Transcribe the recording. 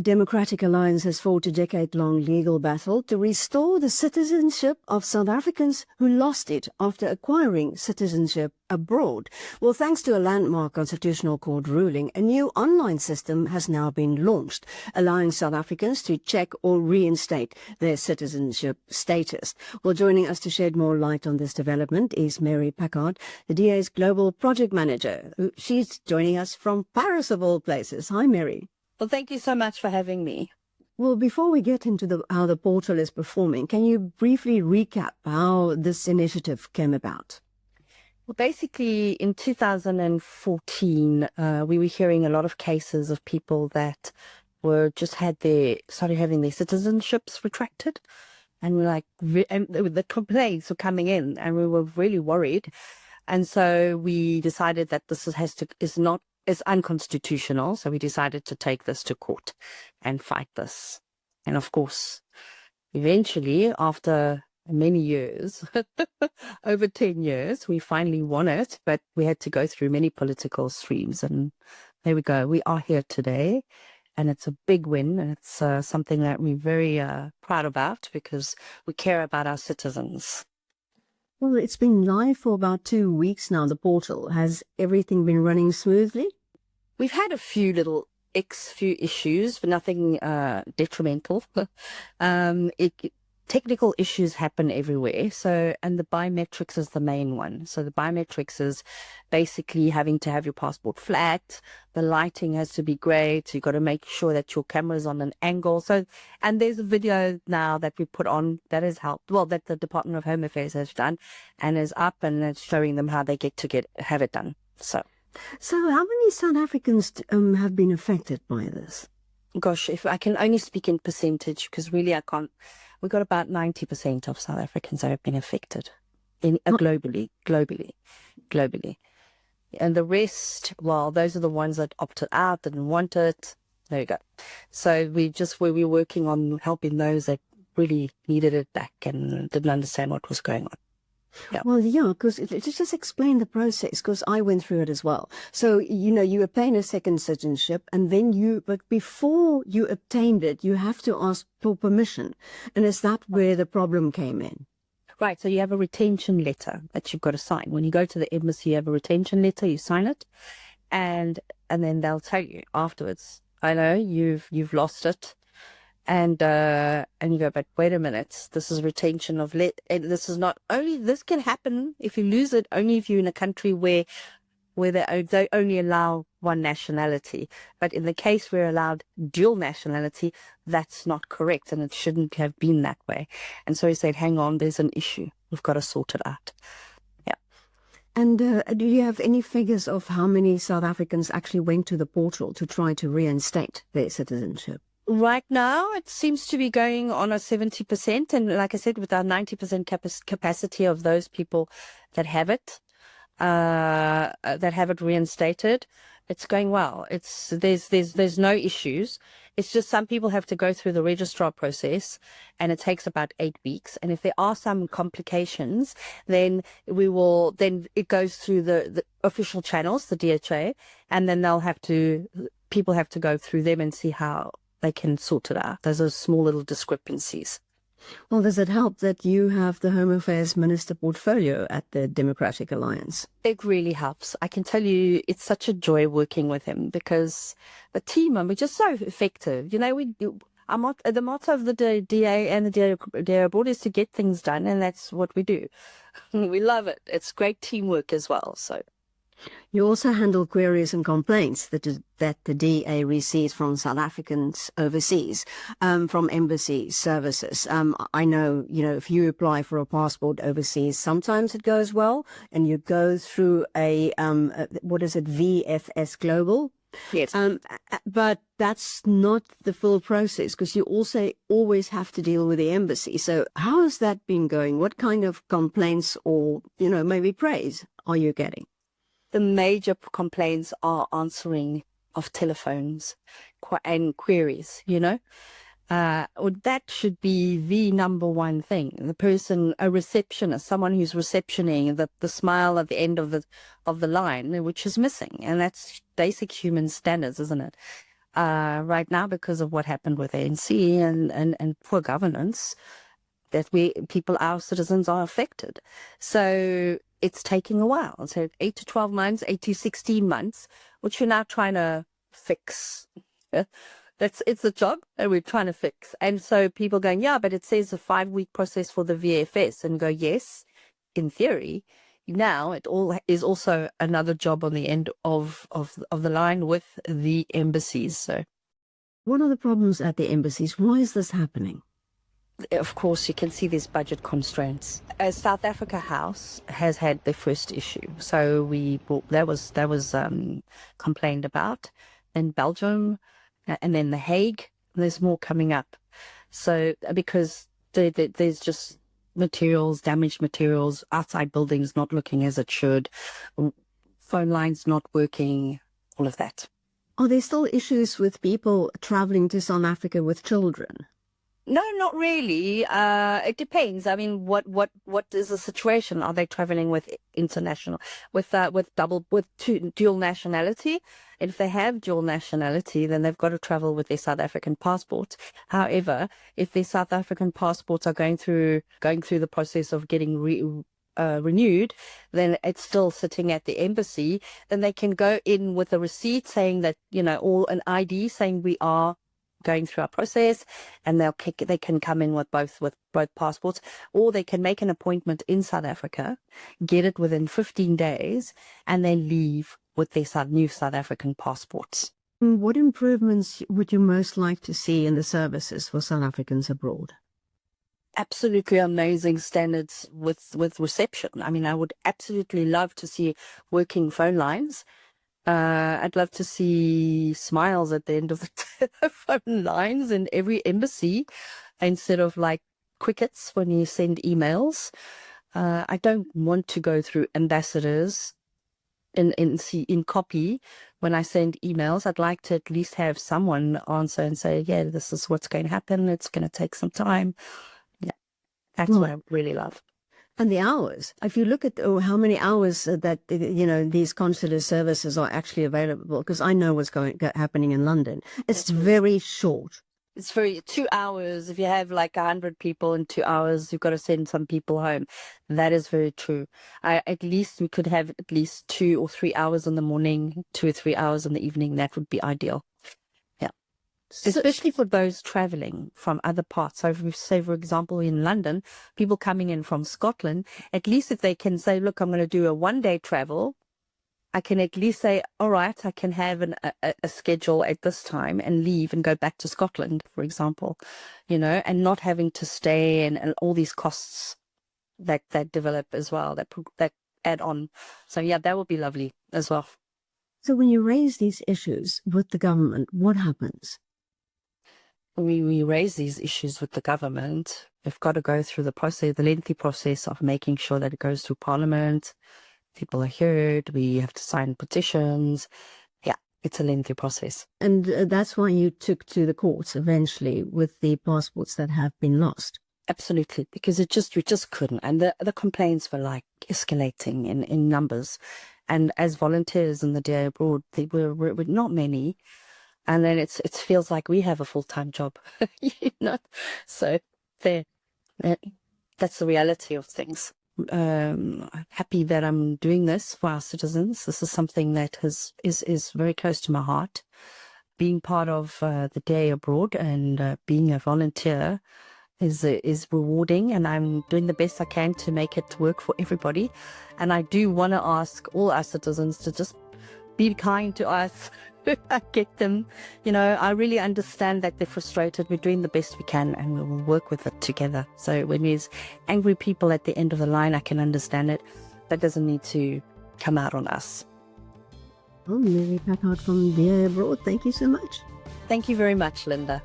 The Democratic Alliance has fought a decade-long legal battle to restore the citizenship of South Africans who lost it after acquiring citizenship abroad. Well, thanks to a landmark constitutional court ruling, a new online system has now been launched, allowing South Africans to check or reinstate their citizenship status. Well, joining us to shed more light on this development is Mary Paccard, the DA's Global Project Manager. She's joining us from Paris, of all places. Hi, Mary. Well, thank you so much for having me. Well, before we get into how the portal is performing, can you briefly recap how this initiative came about? Well, basically, in 2014, we were hearing a lot of cases of people that started having their citizenships retracted. And we're like, and the complaints were coming in, and we were really worried. And so we decided that this is unconstitutional, so we decided to take this to court and fight this. And of course, eventually, after many years, over 10 years, we finally won it, but we had to go through many political streams, and there we go. We are here today, and it's a big win, and it's something that we're very proud about because we care about our citizens. Well, it's been live for about 2 weeks now, the portal. Has everything been running smoothly? We've had a few issues, but nothing detrimental. Technical issues happen everywhere. And the biometrics is the main one. So the biometrics is basically having to have your passport flat. The lighting has to be great. You've got to make sure that your camera's on an angle. And there's a video now that we put on that has helped. Well, that the Department of Home Affairs has done and is up, and it's showing them how they get to have it done. So how many South Africans have been affected by this? Gosh, if I can only speak in percentage, because really I can't. We've got about 90% of South Africans that have been affected globally. And the rest, well, those are the ones that opted out, didn't want it. There you go. So we're working on helping those that really needed it back and didn't understand what was going on. Yeah. Well, yeah, because just explain the process, because I went through it as well. So, you obtain a second citizenship, and then but before you obtained it, you have to ask for permission. And is that where the problem came in? Right. So you have a retention letter that you've got to sign. When you go to the embassy, you have a retention letter, you sign it, and then they'll tell you afterwards, I know you've lost it. And you go, but wait a minute, this is retention of this can happen if you lose it only if you're in a country where they only allow one nationality. But in the case we're allowed dual nationality, that's not correct, and it shouldn't have been that way. And so he said, hang on, there's an issue. We've got to sort it out. Yeah. And do you have any figures of how many South Africans actually went to the portal to try to reinstate their citizenship? Right now, it seems to be going on a 70%. And like I said, with our 90% capacity of those people that have it reinstated, it's going well. There's no issues. It's just some people have to go through the registrar process, and it takes about 8 weeks. And if there are some complications, then it goes through the official channels, the DHA, and then people have to go through them and see how they can sort it out. Those are small little discrepancies. Well, does it help that you have the Home Affairs Minister portfolio at the Democratic Alliance? It really helps. I can tell you it's such a joy working with him because the team, we're just so effective. The motto of the DA and the DA abroad is to get things done, and that's what we do. We love it. It's great teamwork as well. So. You also handle queries and complaints that the DA receives from South Africans overseas, from embassy services. I know, if you apply for a passport overseas, sometimes it goes well, and you go through VFS Global? Yes. But that's not the full process, because you also always have to deal with the embassy. So how has that been going? What kind of complaints or, maybe praise are you getting? The major complaints are answering of telephones and queries, that should be the number one thing. The person, a receptionist, someone who's receptioning, the smile at the end of the line, which is missing. And that's basic human standards, isn't it? right now because of what happened with ANC and poor governance, that our citizens are affected. So it's taking a while. So 8 to 12 months, 8 to 16 months, which we're now trying to fix. It's a job and we're trying to fix. And so people going, yeah, but it says a 5-week process for the VFS, and go, yes, in theory. Now it all is also another job on the end of the line with the embassies. So What are the problems at the embassies? Why is this happening? of course, you can see there's budget constraints. South Africa House has had the first issue, so that was complained about. In Belgium, and then The Hague. There's more coming up. So because there's just damaged materials, outside buildings not looking as it should, phone lines not working, all of that. Are there still issues with people traveling to South Africa with children? No, not really. It depends. I mean, what is the situation? Are they traveling with international, with dual nationality? And if they have dual nationality, then they've got to travel with their South African passport. However, if their South African passports are going through the process of getting renewed, then it's still sitting at the embassy. Then they can go in with a receipt saying that, or an ID saying we are going through our process, and they can come in with both passports, or they can make an appointment in South Africa, get it within 15 days, and then leave with their new South African passports. What improvements would you most like to see in the services for South Africans abroad? Absolutely amazing standards with reception. I mean, I would absolutely love to see working phone lines. I'd love to see smiles at the end of the phone lines in every embassy, instead of like crickets when you send emails. I don't want to go through ambassadors in copy when I send emails. I'd like to at least have someone answer and say, yeah, this is what's going to happen. It's going to take some time. Yeah, that's what I really love. And the hours. If you look at how many hours that these consular services are actually available, because I know what's happening in London, it's very short. It's 2 hours. If you have like 100 people in 2 hours, you've got to send some people home. That is very true. At least we could have at least 2 or 3 hours in the morning, 2 or 3 hours in the evening. That would be ideal. Especially for those traveling from other parts. So if we say, for example, in London, people coming in from Scotland, at least if they can say, look, I'm going to do a 1-day travel, I can at least say, all right, I can have a schedule at this time and leave and go back to Scotland, for example, and not having to stay and all these costs that develop as well, that add on. So yeah, that would be lovely as well. So when you raise these issues with the government, what happens? We raise these issues with the government. We've got to go through the lengthy process of making sure that it goes through Parliament. People are heard. We have to sign petitions. Yeah, it's a lengthy process. And that's why you took to the courts eventually with the passports that have been lost. Absolutely, because we just couldn't. And the complaints were like escalating in numbers. And as volunteers in the day abroad, they were not many. And then it feels like we have a full-time job, So that's the reality of things. I'm happy that I'm doing this for our citizens. This is something that is very close to my heart. Being part of the day abroad and being a volunteer is rewarding, and I'm doing the best I can to make it work for everybody. And I do want to ask all our citizens to just be kind to us. I get them. I really understand that they're frustrated. We're doing the best we can, and we will work with it together. So when there's angry people at the end of the line, I can understand it. That doesn't need to come out on us. Mary Paccard from There Abroad, thank you so much. Thank you very much, Linda.